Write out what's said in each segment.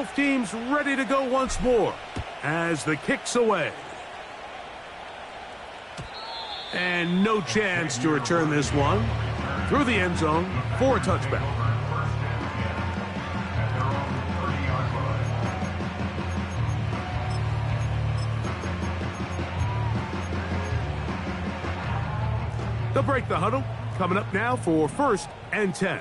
Both teams ready to go once more as the kick's away. And no chance to return this one through the end zone for a touchback. They'll break the huddle. Coming up now for 1st and 10.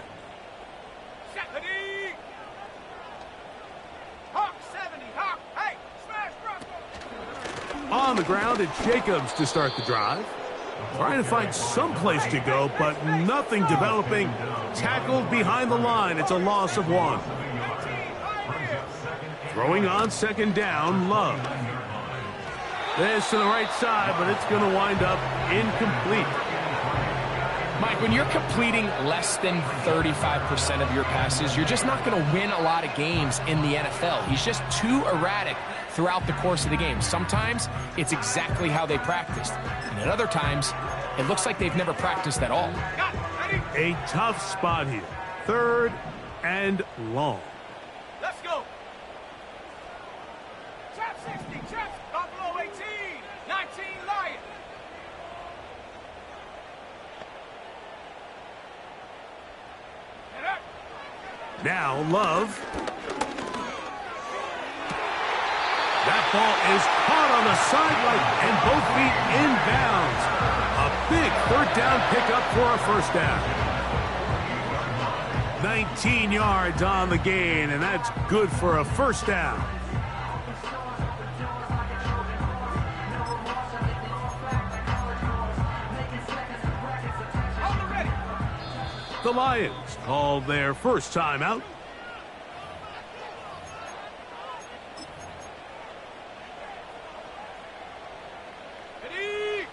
On the ground, it's Jacobs to start the drive. Trying to find some place to go, but nothing developing. Tackled behind the line. It's a loss of 1. Throwing on 2nd down, Love. This to the right side, but it's going to wind up incomplete. Mike, when you're completing less than 35% of your passes, you're just not going to win a lot of games in the NFL. He's just too erratic throughout the course of the game. Sometimes it's exactly how they practiced. And at other times, it looks like they've never practiced at all. A tough spot here. 3rd and long. Let's go. Trap 60, trap Buffalo 18, 19 Lions. Now Love. That ball is caught on the sideline and both feet inbounds. A big 3rd down pickup for a 1st down. 19 yards on the gain, and that's good for a 1st down. The Lions call their first timeout. Ready?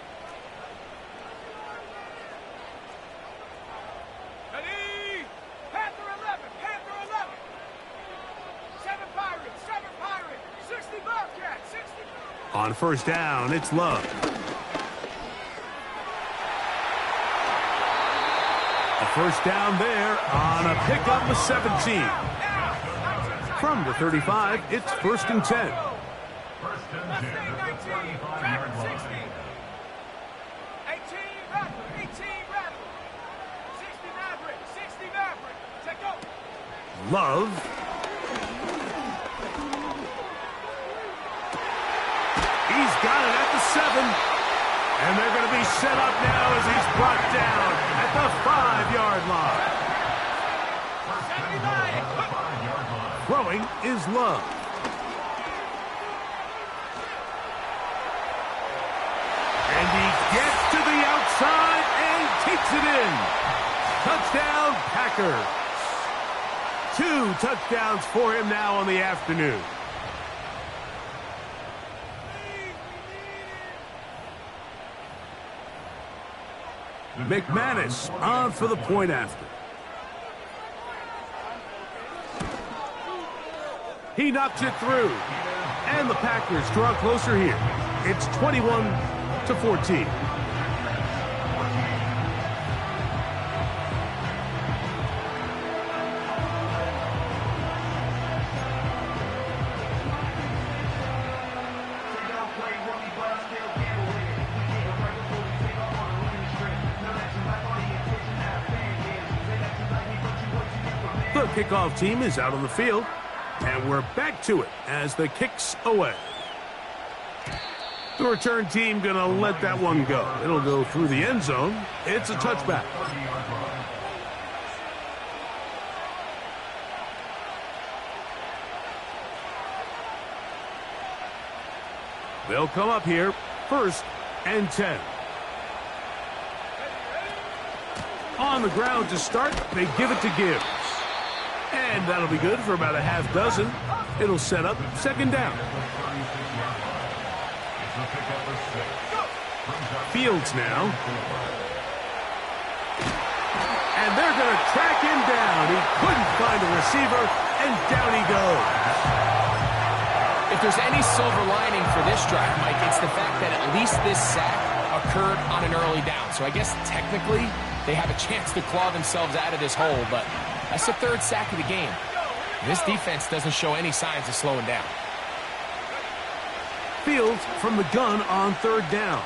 Panther 11, Panther 11. 7 Pirates, 60 Bobcats, 60. On 1st down, it's Love. A 1st down there on a pickup of 17. From the 35, it's 1st and 10. Love. He's got it at the 7. And they're going to be set up now as he's brought down at the 5-yard line. Throwing is Love. And he gets to the outside and takes it in. Touchdown, Packers. 2 touchdowns for him now on the afternoon. McManus on for the point after. He knocks it through. And the Packers draw closer here. It's 21-14. The kickoff team is out on the field, and we're back to it as the kick's away. The return team going to let that one go. It'll go through the end zone. It's a touchback. They'll come up here, 1st and 10. On the ground to start, they give it to Gibbs. And that'll be good for about a half dozen. It'll set up 2nd down. Fields now. And they're going to track him down. He couldn't find a receiver, and down he goes. If there's any silver lining for this drive, Mike, it's the fact that at least this sack occurred on an early down. So I guess technically they have a chance to claw themselves out of this hole, but that's the 3rd sack of the game. This defense doesn't show any signs of slowing down. Fields from the gun on third down.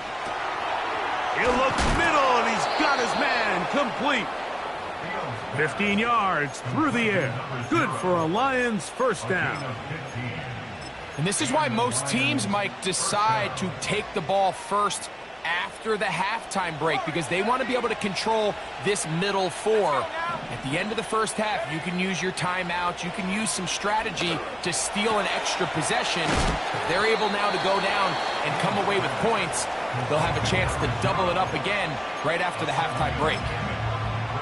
He'll look middle, and he's got his man complete. 15 yards through the air. Good for a Lions first down. And this is why most teams, Mike, decide to take the ball first after the halftime break, because they want to be able to control this middle four. At the end of the first half, you can use your timeout. You can use some strategy to steal an extra possession. If they're able now to go down and come away with points, they'll have a chance to double it up again right after the halftime break.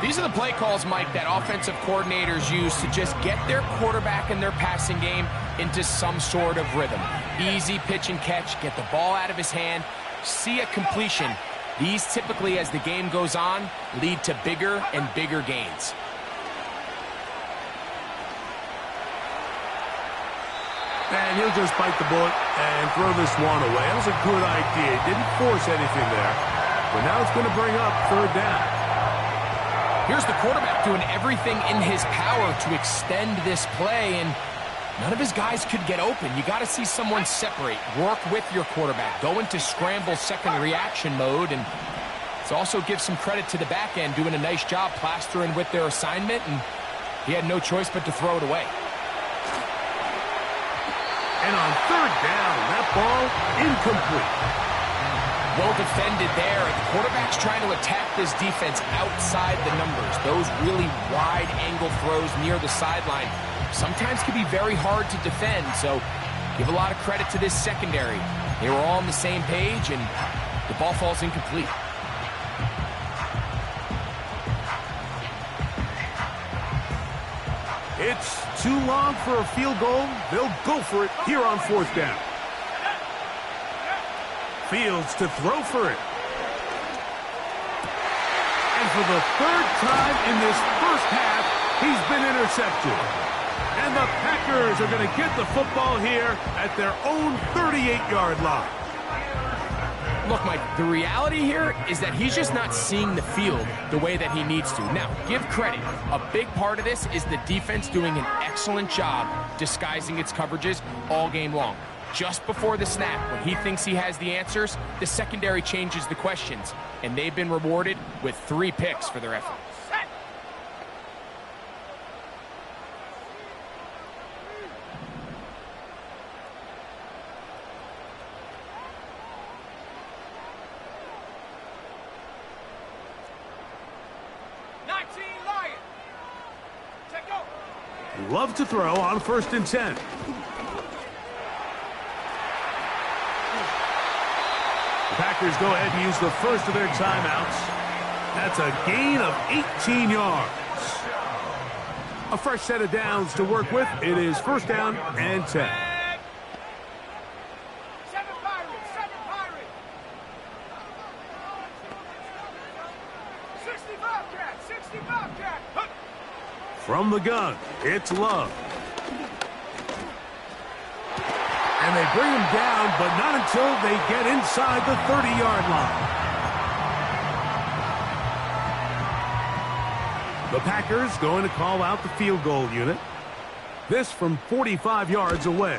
These are the play calls, Mike, that offensive coordinators use to just get their quarterback and their passing game into some sort of rhythm. Easy pitch and catch, get the ball out of his hand, see a completion. These typically, as the game goes on, lead to bigger and bigger gains. And he'll just bite the bullet and throw this one away. That was a good idea. Didn't force anything there. But now it's going to bring up third down. Here's the quarterback doing everything in his power to extend this play, and none of his guys could get open. You got to see someone separate, work with your quarterback, go into scramble second reaction mode, and let's also give some credit to the back end doing a nice job plastering with their assignment, and he had no choice but to throw it away. And on third down, that ball incomplete. Well defended there. The quarterback's trying to attack this defense outside the numbers. Those really wide angle throws near the sideline sometimes can be very hard to defend, so give a lot of credit to this secondary. They were all on the same page, and the ball falls incomplete. It's too long for a field goal. They'll go for it here on fourth down. Fields to throw for it. And for the third time in this first half, he's been intercepted. And the Packers are going to get the football here at their own 38-yard line. Look, Mike, the reality here is that he's just not seeing the field the way that he needs to. Now, give credit. A big part of this is the defense doing an excellent job disguising its coverages all game long. Just before the snap, when he thinks he has the answers, the secondary changes the questions, and they've been rewarded with 3 picks for their effort. Love to throw on 1st and 10. The Packers go ahead and use the first of their timeouts. That's a gain of 18 yards. A fresh set of downs to work with. It is 1st down and 10. 7 Pirates, 7 Pirates. 65 cat, 65 cat. From the gun, it's Love. And they bring him down, but not until they get inside the 30-yard line. The Packers going to call out the field goal unit. This from 45 yards away.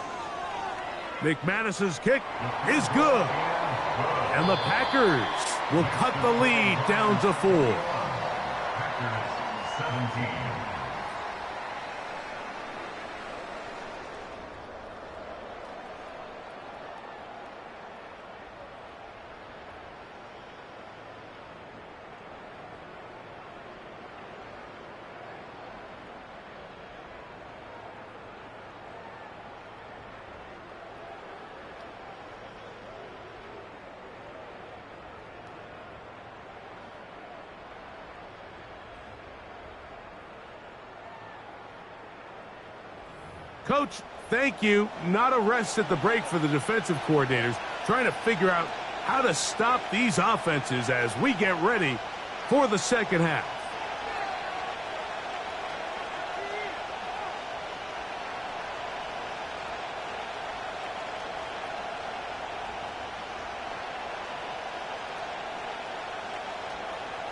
McManus's kick is good. And the Packers will cut the lead down to 4. 17. Coach, thank you. Not a rest at the break for the defensive coordinators, trying to figure out how to stop these offenses as we get ready for the second half.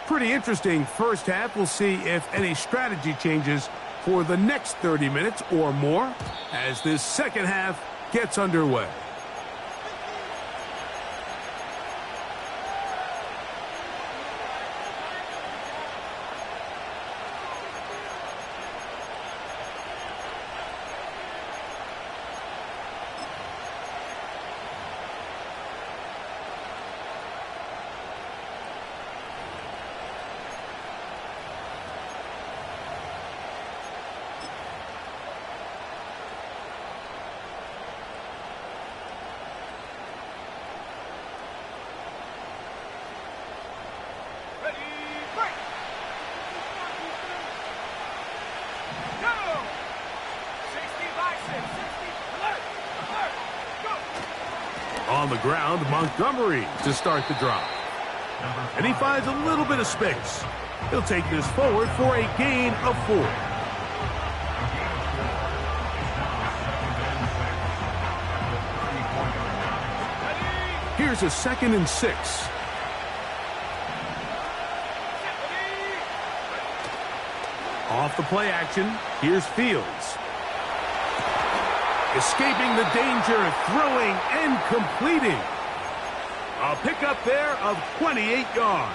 Pretty interesting first half. We'll see if any strategy changes for the next 30 minutes or more as this second half gets underway. On the ground, Montgomery to start the drive. And he finds a little bit of space. He'll take this forward for a gain of 4. Here's a 2nd and 6. Off the play action, here's Fields. Escaping the danger, throwing and completing. A pickup there of 28 yards.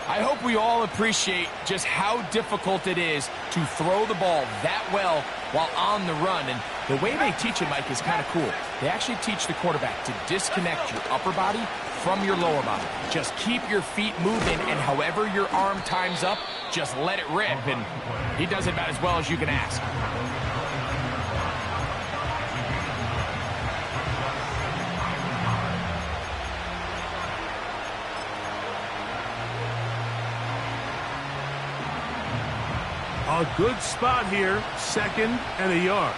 I hope we all appreciate just how difficult it is to throw the ball that well while on the run. And the way they teach it, Mike, is kind of cool. They actually teach the quarterback to disconnect your upper body from your lower body. Just keep your feet moving, and however your arm times up, just let it rip. And he does it about as well as you can ask. A good spot here, 2nd and a yard.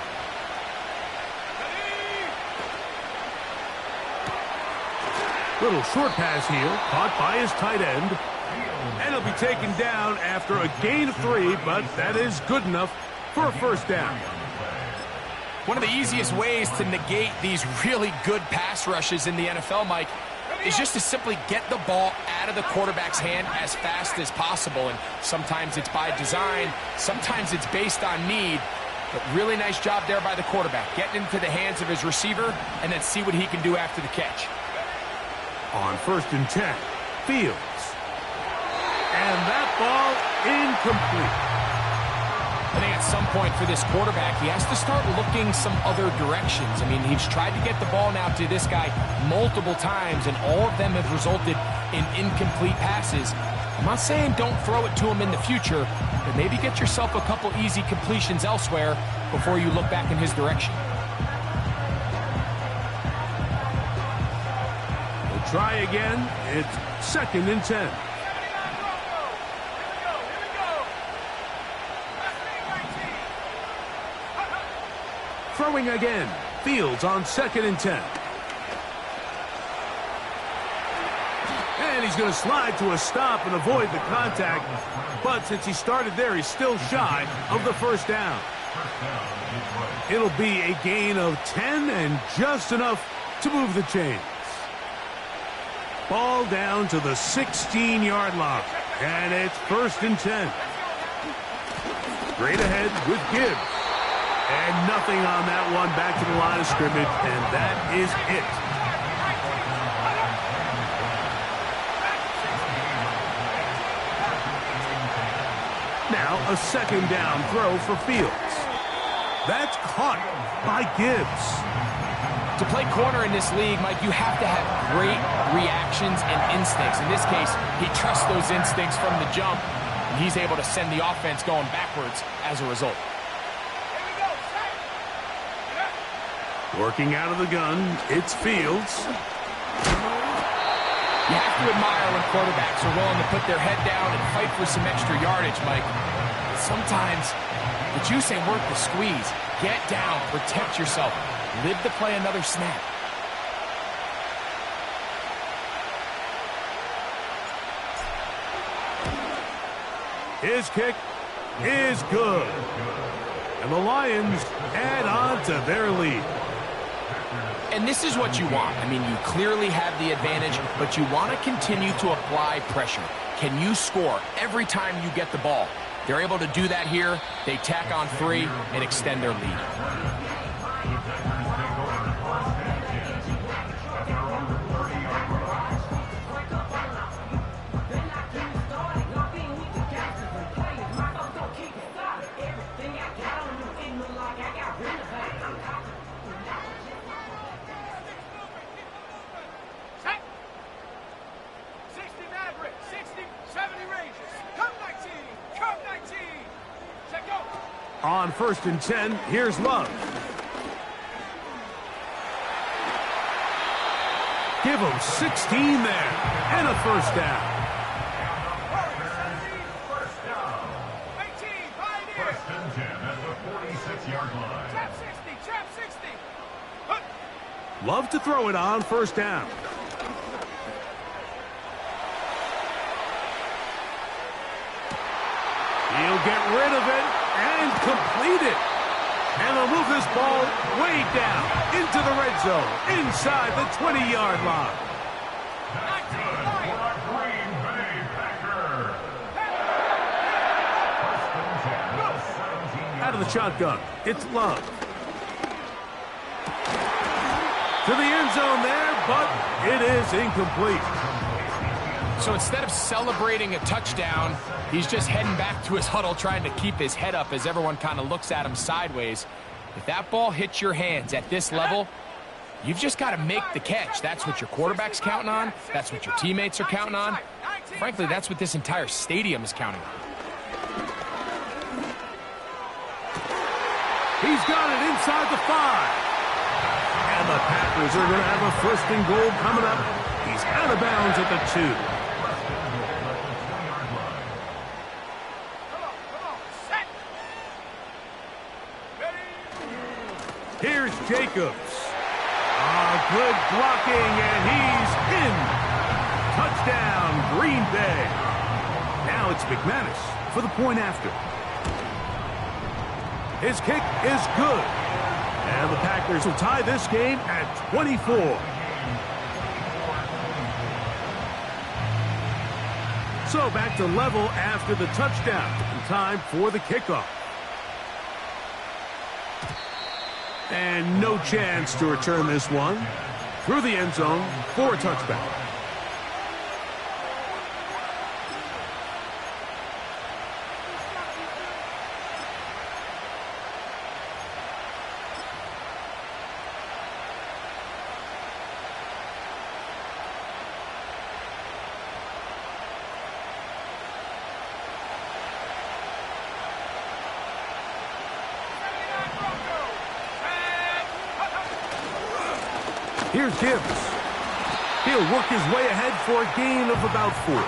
Little short pass here, caught by his tight end. And he'll be taken down after a gain of 3, but that is good enough for a first down. One of the easiest ways to negate these really good pass rushes in the NFL, Mike, is just to simply get the ball out of the quarterback's hand as fast as possible. And sometimes it's by design, sometimes it's based on need. But really nice job there by the quarterback, getting into the hands of his receiver and then see what he can do after the catch. On 1st and 10, Fields. And that ball incomplete. I think at some point for this quarterback, he has to start looking some other directions. I mean, he's tried to get the ball now to this guy multiple times, and all of them have resulted in incomplete passes. I'm not saying don't throw it to him in the future, but maybe get yourself a couple easy completions elsewhere before you look back in his direction. We'll try again. It's 2nd and 10. Throwing again. Fields on 2nd and 10. And he's going to slide to a stop and avoid the contact. But since he started there, he's still shy of the first down. It'll be a gain of 10 and just enough to move the chains. Ball down to the 16-yard line. And it's 1st and 10. Straight ahead with Gibbs. And nothing on that one, back to the line of scrimmage, and that is it. Now a 2nd down throw for Fields. That's caught by Gibbs. To play corner in this league, Mike, you have to have great reactions and instincts. In this case, he trusts those instincts from the jump, and he's able to send the offense going backwards as a result. Working out of the gun, it's Fields. You have to admire when quarterbacks are willing to put their head down and fight for some extra yardage, Mike. But sometimes the juice ain't worth the squeeze. Get down, protect yourself, live to play another snap. His kick is good. And the Lions add on to their lead. And this is what you want. I mean, you clearly have the advantage, but you want to continue to apply pressure. Can you score every time you get the ball? They're able to do that here. They tack on 3 and extend their lead. On 1st and 10, here's Love. Give him 16 there, and a first down. First and 10 at the 46-yard line. Trap 60. Love to throw it on 1st down. He'll get rid of it and complete it. And they'll move this ball way down into the red zone, inside the 20-yard line. That's good for a Green Bay Packer. First and 10 at the 17-yard Out of the shotgun, it's Love. To the end zone there, but it is incomplete. So instead of celebrating a touchdown, he's just heading back to his huddle trying to keep his head up as everyone kind of looks at him sideways. If that ball hits your hands at this level, you've just got to make the catch. That's what your quarterback's counting on. That's what your teammates are counting on. Frankly, that's what this entire stadium is counting on. He's got it inside the 5. And the Packers are going to have a 1st and goal coming up. He's out of bounds at the 2. Here's Jacobs. Good blocking, and he's in. Touchdown, Green Bay. Now it's McManus for the point after. His kick is good. And the Packers will tie this game at 24. So back to level after the touchdown. And time for the kickoff. And no chance to return this one. Through the end zone for a touchback. Here's Gibbs. He'll work his way ahead for a gain of about 4.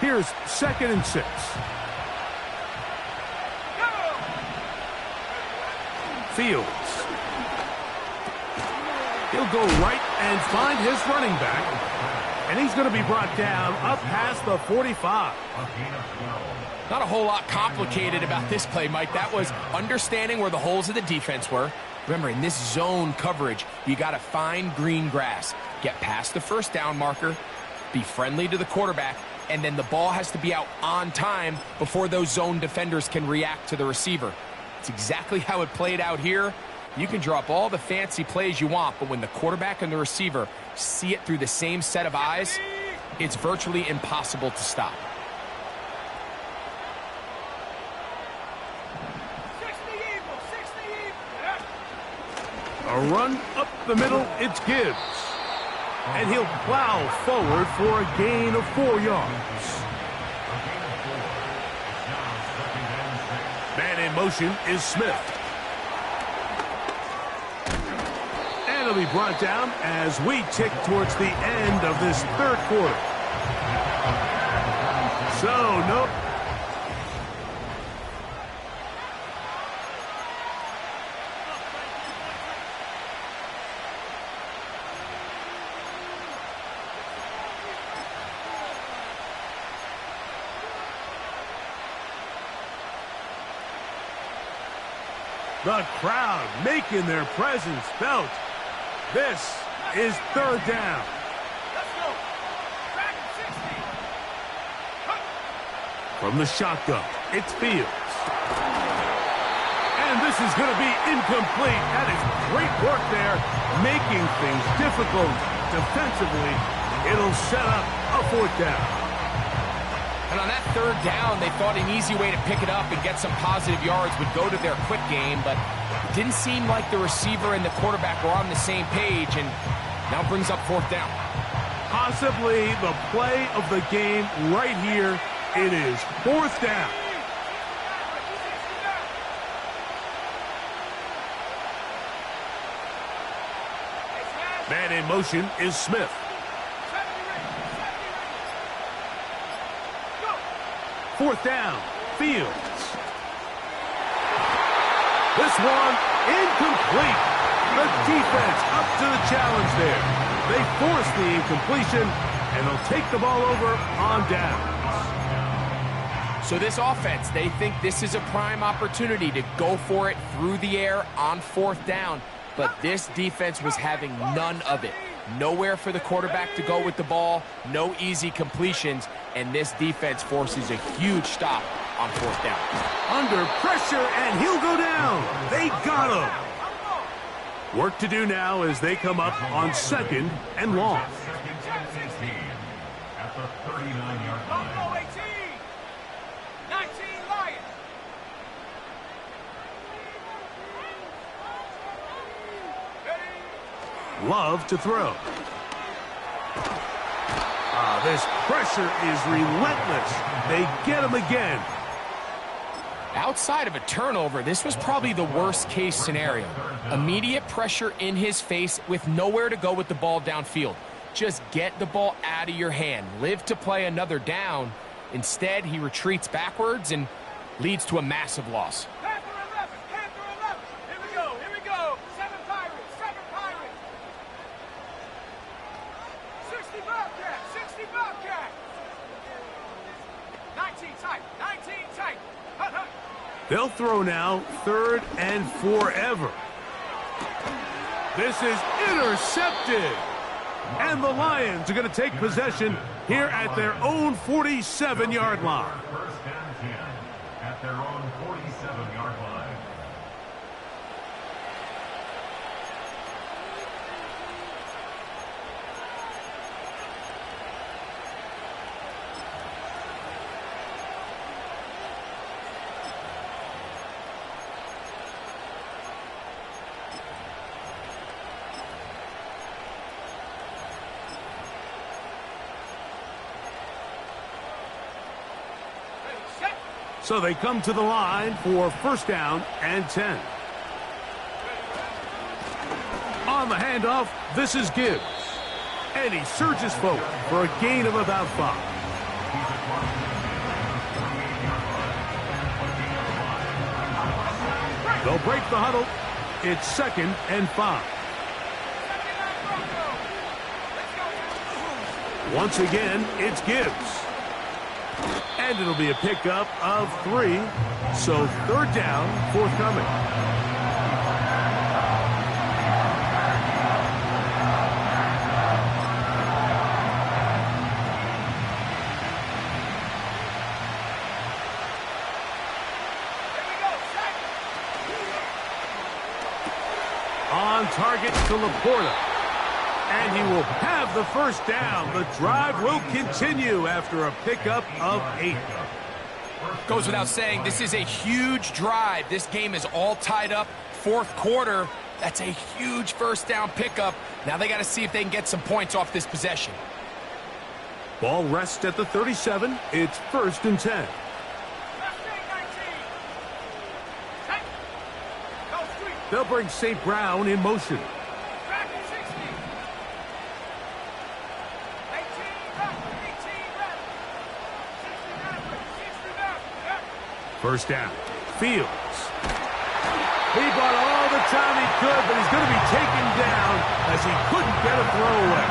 Here's 2nd and 6. Fields. He'll go right and find his running back. And he's going to be brought down up past the 45. Not a whole lot complicated about this play, Mike. That was understanding where the holes of the defense were. Remember, in this zone coverage, you got to find green grass. Get past the 1st down marker, be friendly to the quarterback, and then the ball has to be out on time before those zone defenders can react to the receiver. It's exactly how it played out here. You can draw up all the fancy plays you want, but when the quarterback and the receiver see it through the same set of eyes, it's virtually impossible to stop. A run up the middle, it's Gibbs. And he'll plow forward for a gain of 4 yards. Man in motion is Smith. And he'll be brought down as we tick towards the end of this 3rd quarter. So, no. The crowd making their presence felt. This is third down. Let's go. Back at 60. From the shotgun, it's Fields. And this is going to be incomplete. That is great work there, making things difficult defensively. It'll set up a fourth down. And on that third down, they thought an easy way to pick it up and get some positive yards would go to their quick game, but it didn't seem like the receiver and the quarterback were on the same page, and now brings up fourth down. Possibly the play of the game right here. It is fourth down. Man in motion is Smith. Fourth down, Fields. This one incomplete. The defense up to the challenge there. They force the incompletion, and they'll take the ball over on downs. So this offense, they think this is a prime opportunity to go for it through the air on fourth down, but this defense was having none of it. Nowhere for the quarterback to go with the ball, no easy completions, and this defense forces a huge stop on fourth down. Under pressure, and he'll go down. They got him. Work to do now as they come up on second and long. At the 39-yard line. Buffalo 18. 19 Lions. Love to throw. This pressure is relentless. They get him again. Outside of a turnover, this was probably the worst case scenario. Immediate pressure in his face with nowhere to go with the ball downfield. Just get the ball out of your hand. Live to play another down. Instead, he retreats backwards and leads to a massive loss. Panther 11. Panther 11. Here we go. Here we go. 7 Pirates. 7 Pirates. 60 Bobcats. 60 Bobcats. 19 tight. 19 tight. Hut, hut. They'll throw now, third and forever. This is intercepted. And the Lions are going to take possession here at their own 47-yard line. First and 10 at their own 47-yard line. So they come to the line for first down and 10. On the handoff, this is Gibbs. And he surges forward for a gain of about 5. They'll break the huddle. It's second and 5. Once again, it's Gibbs. And it'll be a pickup of 3. So third down, forthcoming. On target to Laporta. And he will have the first down. The drive will continue after a pickup of 8. Goes without saying, this is a huge drive. This game is all tied up. Fourth quarter, that's a huge first down pickup. Now they got to see if they can get some points off this possession. Ball rests at the 37. It's first and 10. They'll bring St. Brown in motion. First down. Fields. He bought all the time he could, but he's going to be taken down as he couldn't get a throw away.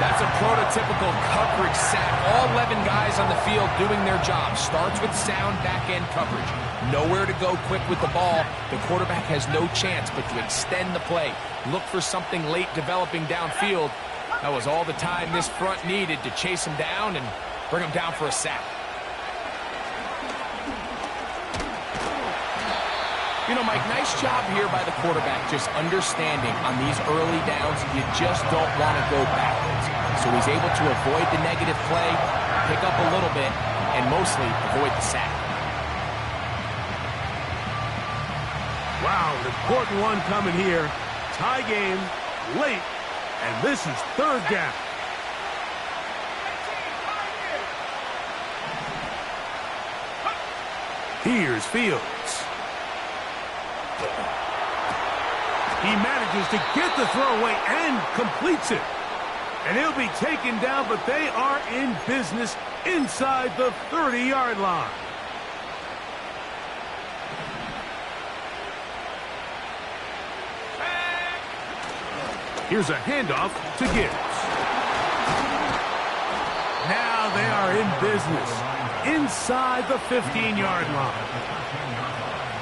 That's a prototypical coverage sack. All 11 guys on the field doing their job. Starts with sound back-end coverage. Nowhere to go quick with the ball. The quarterback has no chance but to extend the play. Look for something late developing downfield. That was all the time this front needed to chase him down and bring him down for a sack. You know, Mike, nice job here by the quarterback just understanding on these early downs you just don't want to go backwards. So he's able to avoid the negative play, pick up a little bit, and mostly avoid the sack. Wow, an important one coming here. Tie game, late, and this is third down. Here's Fields. He manages to get the throw away and completes it. And he'll be taken down, but they are in business inside the 30-yard line. Here's a handoff to Gibbs. Now they are in business inside the 15-yard line.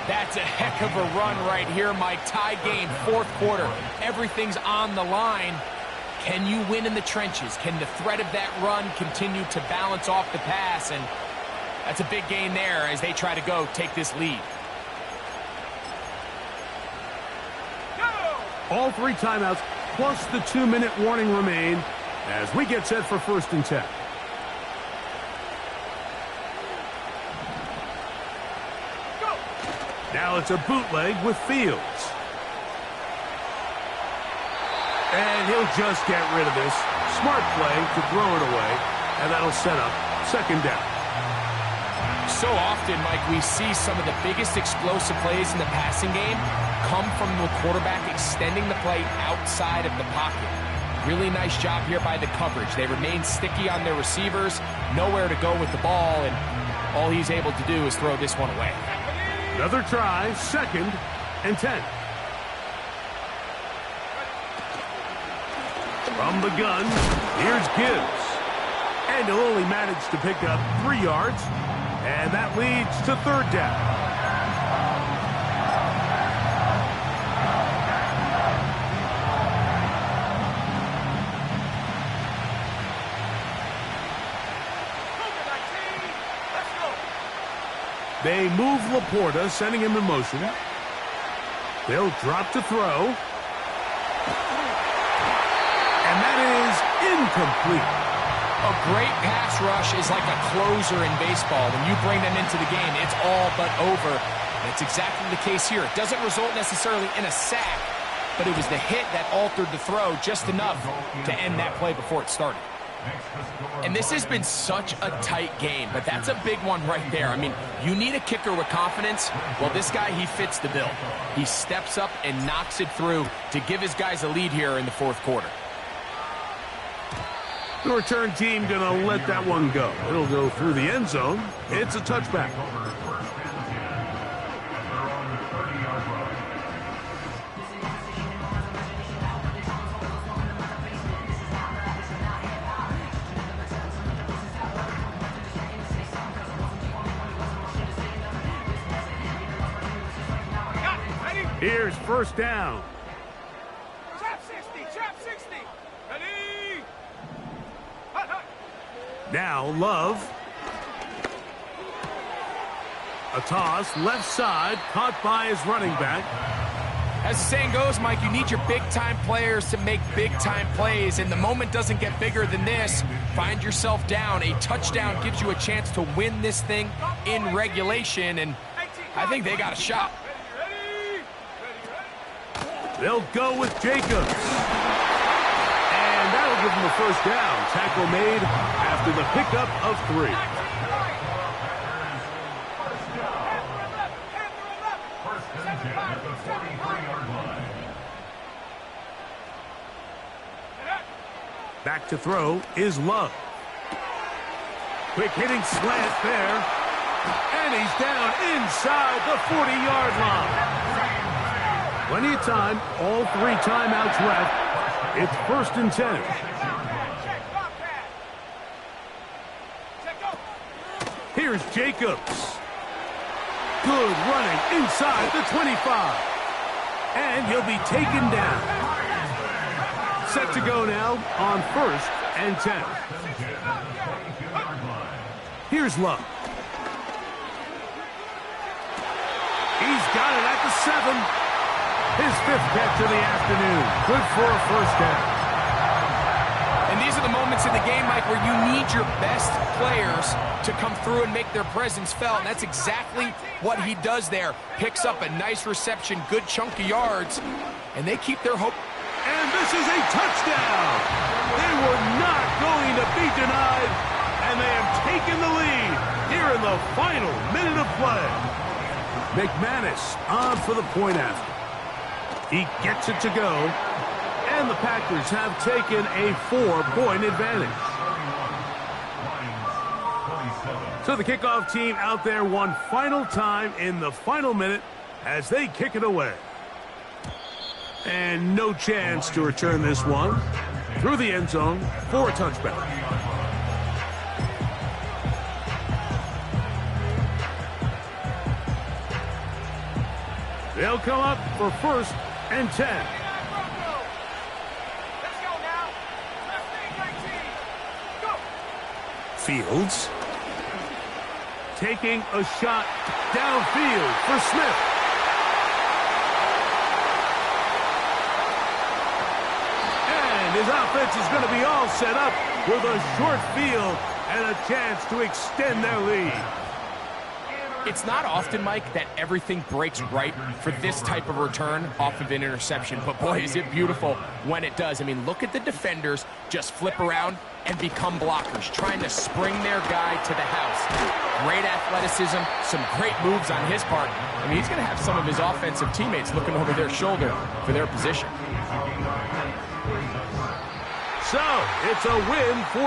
That's a heck of a run right here, Mike. Tie game, fourth quarter. Everything's on the line. Can you win in the trenches? Can the threat of that run continue to balance off the pass? And that's a big gain there as they try to go take this lead. All 3 timeouts plus the 2-minute warning remain as we get set for 1st and 10. Now it's a bootleg with Fields. And he'll just get rid of this. Smart play to throw it away, and that'll set up 2nd down. So often, Mike, we see some of the biggest explosive plays in the passing game come from the quarterback extending the play outside of the pocket. Really nice job here by the coverage. They remain sticky on their receivers, nowhere to go with the ball, and all he's able to do is throw this one away. Another try, 2nd and 10. From the gun, here's Gibbs. And he'll only manage to pick up 3 yards, and that leads to 3rd down. They move Laporta, sending him in motion. They'll drop to throw. And that is incomplete. A great pass rush is like a closer in baseball. When you bring them into the game, it's all but over. And it's exactly the case here. It doesn't result necessarily in a sack, but it was the hit that altered the throw just enough to end that play before it started. And this has been such a tight game, but that's a big one right there. I mean, you need a kicker with confidence. Well, this guy, he fits the bill. He steps up and knocks it through to give his guys a lead here in the 4th quarter. The return team going to let that one go. It'll go through the end zone. It's a touchback. Here's 1st down. Trap 60, trap 60. Ready? Hut, hut. Now Love. A toss, left side, caught by his running back. As the saying goes, Mike, you need your big-time players to make big-time plays, and the moment doesn't get bigger than this. Find yourself down. A touchdown gives you a chance to win this thing in regulation, and I think they got a shot. They'll go with Jacobs. And that'll give them a 1st down. Tackle made after the pickup of 3. Back to throw is Love. Quick hitting slant there. And he's down inside the 40-yard line. Plenty of time, all 3 timeouts left. It's 1st and 10. Here's Jacobs. Good running inside the 25. And he'll be taken down. Set to go now on 1st and 10. Here's Love. He's got it at the 7. His 5th catch of the afternoon. Good for a first down. And these are the moments in the game, Mike, where you need your best players to come through and make their presence felt. And that's exactly what he does there. Picks up a nice reception, good chunk of yards, and they keep their hope. And this is a touchdown. They were not going to be denied, and they have taken the lead here in the final minute of play. McManus on for the point after. He gets it to go, and the Packers have taken a 4-point advantage. So the kickoff team out there one final time in the final minute as they kick it away. And no chance to return this one through the end zone for a touchback. They'll come up for 1st and 10. Let's go now. First and 19. Go. Fields taking a shot downfield for Smith. And his offense is going to be all set up with a short field and a chance to extend their lead. It's not often, Mike, that everything breaks right for this type of return off of an interception. But, boy, is it beautiful when it does. I mean, look at the defenders just flip around and become blockers, trying to spring their guy to the house. Great athleticism, some great moves on his part. I mean, he's going to have some of his offensive teammates looking over their shoulder for their position. So, it's a win for